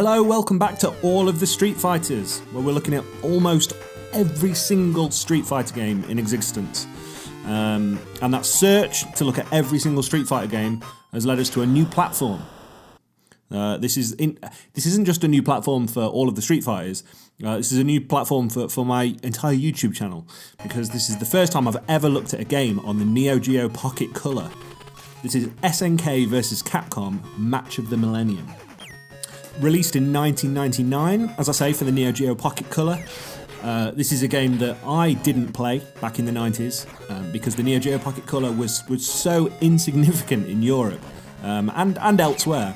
Hello, welcome back to All of the Street Fighters, where we're looking at almost every single Street Fighter game in existence. And that search to look at every single Street Fighter game has led us to a new platform. This isn't just a new platform for all of the Street Fighters. This is a new platform for my entire YouTube channel, because this is the first time I've ever looked at a game on the Neo Geo Pocket Color. This is SNK vs Capcom Match of the Millennium. Released in 1999, as I say, for the Neo Geo Pocket Color. This is a game that I didn't play back in the 90s because the Neo Geo Pocket Color was so insignificant in Europe and elsewhere.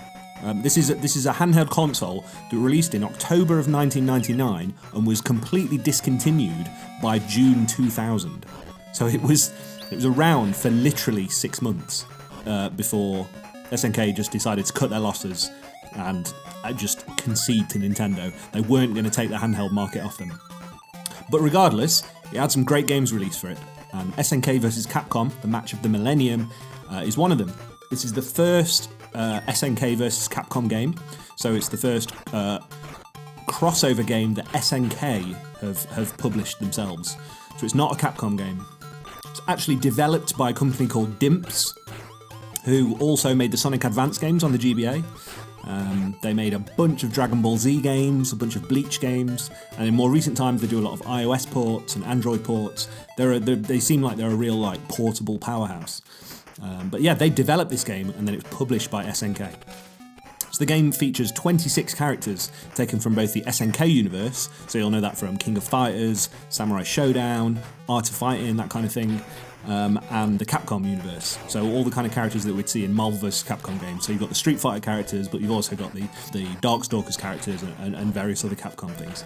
This is a handheld console that released in October of 1999 and was completely discontinued by June 2000. So it was around for literally 6 months before SNK just decided to cut their losses and just concede to Nintendo. They weren't going to take the handheld market off them. But regardless, it had some great games released for it. SNK vs Capcom, the Match of the Millennium, is one of them. This is the first SNK vs Capcom game, so it's the first crossover game that SNK have published themselves. So it's not a Capcom game. It's actually developed by a company called Dimps, who also made the Sonic Advance games on the GBA. They made a bunch of Dragon Ball Z games, a bunch of Bleach games, and in more recent times they do a lot of iOS ports and Android ports. They seem like they're a real portable powerhouse. But yeah, they developed this game and then it was published by SNK. So the game features 26 characters taken from both the SNK universe, so you'll know that from King of Fighters, Samurai Showdown, Art of Fighting, that kind of thing, and the Capcom universe. So all the kind of characters that we'd see in Marvel vs. Capcom games. So you've got the Street Fighter characters, but you've also got the Darkstalkers characters and various other Capcom things.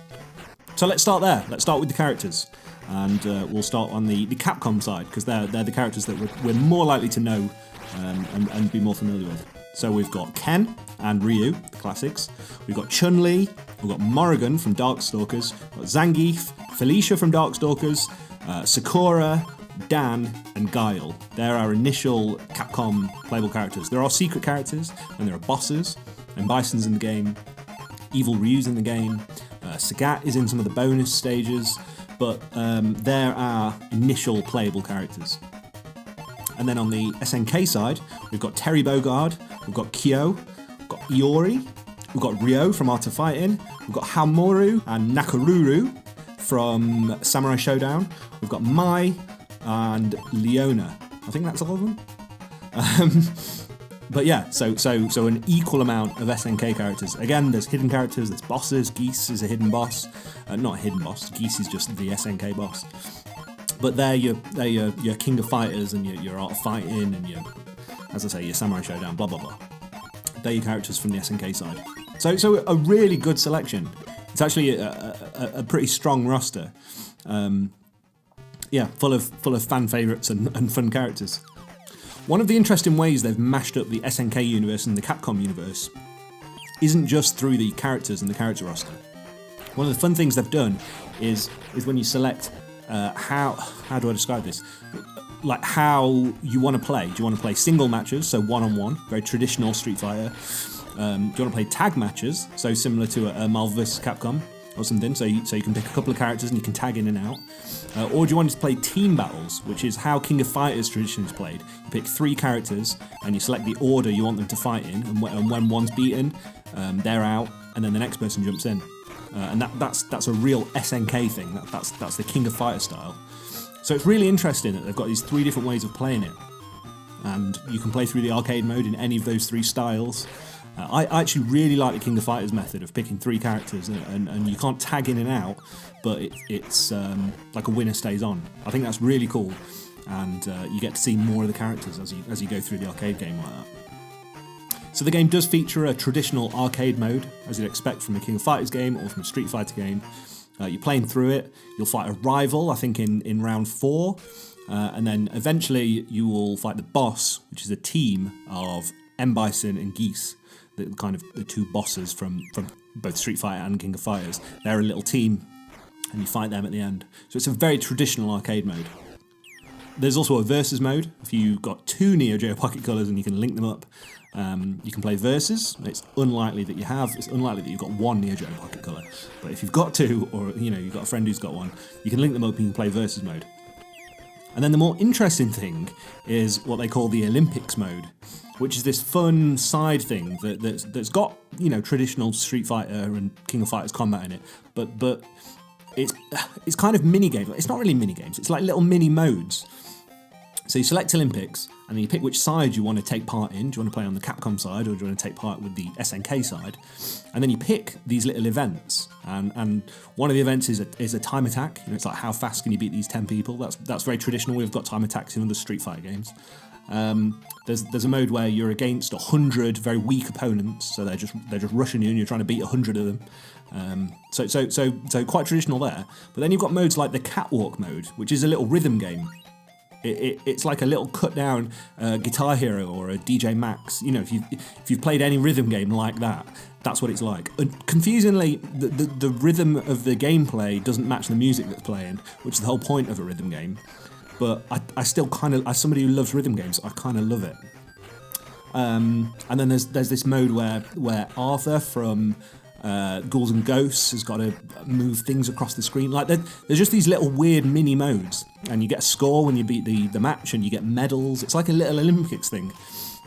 So let's start there. Let's start with the characters. And we'll start on the Capcom side, because they're the characters that we're more likely to know and be more familiar with. So we've got Ken and Ryu, the classics. We've got Chun-Li, we've got Morrigan from Darkstalkers, we've got Zangief, Felicia from Darkstalkers, Sakura, Dan, and Guile. They're our initial Capcom playable characters. There are secret characters, and there are bosses, and Bison's in the game, Evil Ryu's in the game, Sagat is in some of the bonus stages, but they're our initial playable characters. And then on the SNK side, we've got Terry Bogard, we've got Kyo, we've got Iori, we've got Ryo from Art of Fighting, we've got Hamoru and Nakaruru from Samurai Showdown, we've got Mai and Leona. I think that's all of them. But yeah, so an equal amount of SNK characters. Again, there's hidden characters, there's bosses. Geese is a hidden boss. Not a hidden boss, Geese is just the SNK boss. But they're your King of Fighters and your Art of Fighting and your, as I say, your Samurai Showdown, blah blah blah. They're your characters from the SNK side. So a really good selection. It's actually a pretty strong roster. Yeah, full of fan favourites and fun characters. One of the interesting ways they've mashed up the SNK universe and the Capcom universe isn't just through the characters and the character roster. One of the fun things they've done is when you select how do I describe this? Like how you want to play. Do you want to play single matches, so one-on-one, very traditional Street Fighter? Do you want to play tag matches, so similar to a Marvel vs. Capcom or something, so you can pick a couple of characters and you can tag in and out? Or do you want to play team battles, which is how King of Fighters traditionally is played? You pick 3 characters and you select the order you want them to fight in, and when one's beaten, they're out, and then the next person jumps in. And that's a real SNK thing. That's the King of Fighters style. So it's really interesting that they've got these 3 different ways of playing it, and you can play through the arcade mode in any of those 3 styles. I actually really like the King of Fighters method of picking 3 characters, and you can't tag in and out, but it's like a winner stays on. I think that's really cool, and you get to see more of the characters as you go through the arcade game like that. So the game does feature a traditional arcade mode, as you'd expect from a King of Fighters game or from a Street Fighter game. You're playing through it, you'll fight a rival, I think in round 4, and then eventually you will fight the boss, which is a team of M. Bison and Geese, the 2 bosses from both Street Fighter and King of Fighters. They're a little team, and you fight them at the end. So it's a very traditional arcade mode. There's also a versus mode. If you've got 2 Neo Geo Pocket Colors and you can link them up, You can play versus. It's unlikely that you have. It's unlikely that you've got one Neo Geo Pocket Color. But if you've got two, or you've got a friend who's got one, you can link them up and you can play versus mode. And then the more interesting thing is what they call the Olympics mode, which is this fun side thing that's got traditional Street Fighter and King of Fighters combat in it, but it's kind of mini games. It's not really mini games. It's like little mini modes. So you select Olympics, and then you pick which side you want to take part in. Do you want to play on the Capcom side, or do you want to take part with the SNK side? And then you pick these little events, and one of the events is a time attack. It's like, how fast can you beat these 10 people? That's very traditional. We've got time attacks in other Street Fighter games. There's a mode where you're against 100 very weak opponents, so they're just rushing you, and you're trying to beat 100 of them. So quite traditional there. But then you've got modes like the Catwalk mode, which is a little rhythm game. It's like a little cut down Guitar Hero or a DJ Max. If you've played any rhythm game like that, that's what it's like. And confusingly, the rhythm of the gameplay doesn't match the music that's playing, which is the whole point of a rhythm game. But I still kind of, as somebody who loves rhythm games, I kind of love it. And then there's this mode where Arthur from Ghouls and Ghosts has got to move things across the screen. Like there's just these little weird mini modes, and you get a score when you beat the match, and you get medals. It's like a little Olympics thing.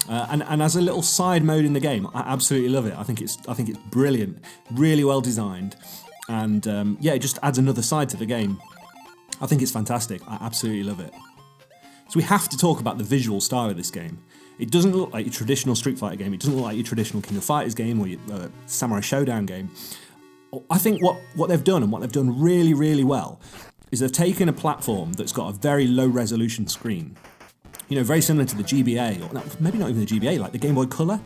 And as a little side mode in the game, I absolutely love it. I think it's brilliant, really well designed, and it just adds another side to the game. I think it's fantastic. I absolutely love it. So we have to talk about the visual style of this game. It doesn't look like your traditional Street Fighter game. It doesn't look like your traditional King of Fighters game or your Samurai Showdown game. I think what they've done, and what they've done really, really well, is they've taken a platform that's got a very low resolution screen. Very similar to the GBA, or maybe not even the GBA, like the Game Boy Color.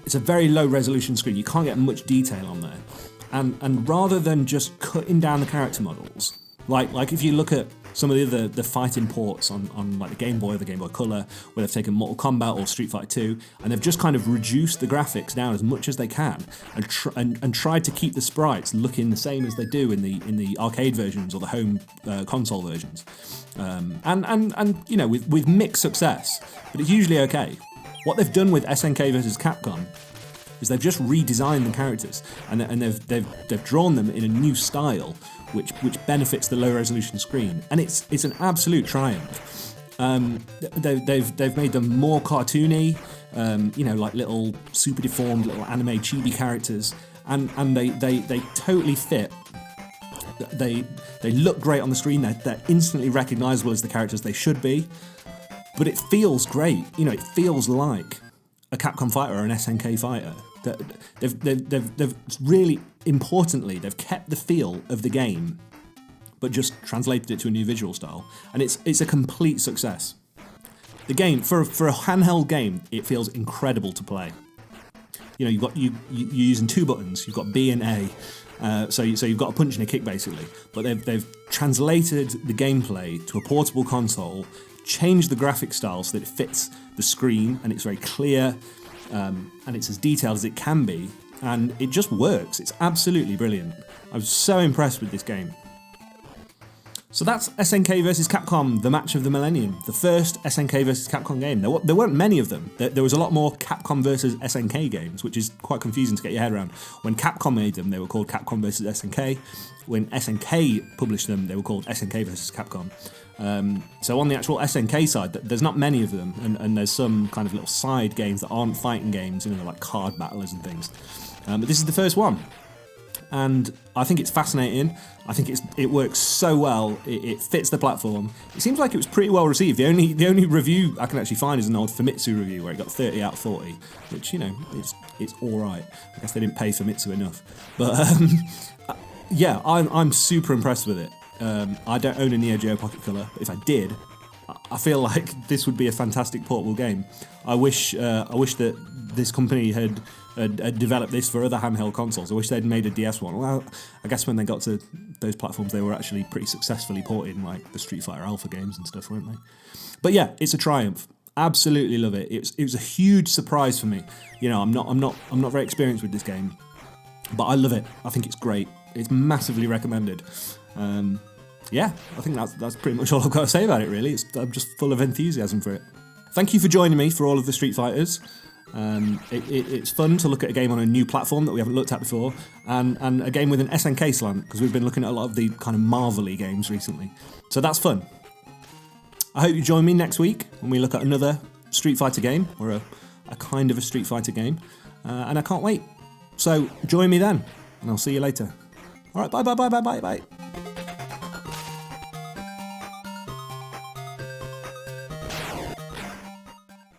It's a very low resolution screen. You can't get much detail on there. And rather than just cutting down the character models, like if you look at some of the fighting ports on like the Game Boy or the Game Boy Color, where they've taken Mortal Kombat or Street Fighter 2, and they've just kind of reduced the graphics down as much as they can, and tried to keep the sprites looking the same as they do in the arcade versions or the home console versions, with mixed success, but it's usually okay. What they've done with SNK versus Capcom is they've just redesigned the characters, and they've drawn them in a new style, which benefits the low resolution screen, and it's an absolute triumph. They've made them more cartoony, like little super deformed little anime chibi characters, and they totally fit. They look great on the screen. They're instantly recognisable as the characters they should be, but it feels great. It feels like a Capcom fighter or an SNK fighter. They've really importantly, they've kept the feel of the game, but just translated it to a new visual style, and it's a complete success. The game, for a handheld game, it feels incredible to play. You're using two buttons. You've got B and A, so you've got a punch and a kick basically. But they've translated the gameplay to a portable console, changed the graphic style so that it fits the screen, and it's very clear. And it's as detailed as it can be, and it just works. It's absolutely brilliant. I was so impressed with this game. So that's SNK vs Capcom, the match of the Millennium, the first SNK vs Capcom game. There weren't many of them. There was a lot more Capcom vs SNK games, which is quite confusing to get your head around. When Capcom made them, they were called Capcom vs SNK. When SNK published them, they were called SNK vs Capcom. So on the actual SNK side, there's not many of them, and there's some kind of little side games that aren't fighting games, like card battlers and things. But this is the first one, and I think it's fascinating. I think it works so well. It fits the platform. It seems like it was pretty well received. The only review I can actually find is an old Famitsu review where it got 30 out of 40, which it's all right. I guess they didn't pay Famitsu enough, but yeah, I'm super impressed with it. I don't own a Neo Geo Pocket Color, but if I did, I feel like this would be a fantastic portable game. I wish that this company had developed this for other handheld consoles. I wish they'd made a DS one. Well, I guess when they got to those platforms, they were actually pretty successfully porting like the Street Fighter Alpha games and stuff, weren't they? But yeah, it's a triumph. Absolutely love it. It was a huge surprise for me. I'm not very experienced with this game, but I love it. I think it's great. It's massively recommended. Yeah, I think that's pretty much all I've got to say about it, really. I'm just full of enthusiasm for it. Thank you for joining me for all of the Street Fighters. It's fun to look at a game on a new platform that we haven't looked at before, and a game with an SNK slant, because we've been looking at a lot of the kind of Marvel-y games recently. So that's fun. I hope you join me next week when we look at another Street Fighter game, or a kind of a Street Fighter game, and I can't wait. So join me then, and I'll see you later. All right, bye.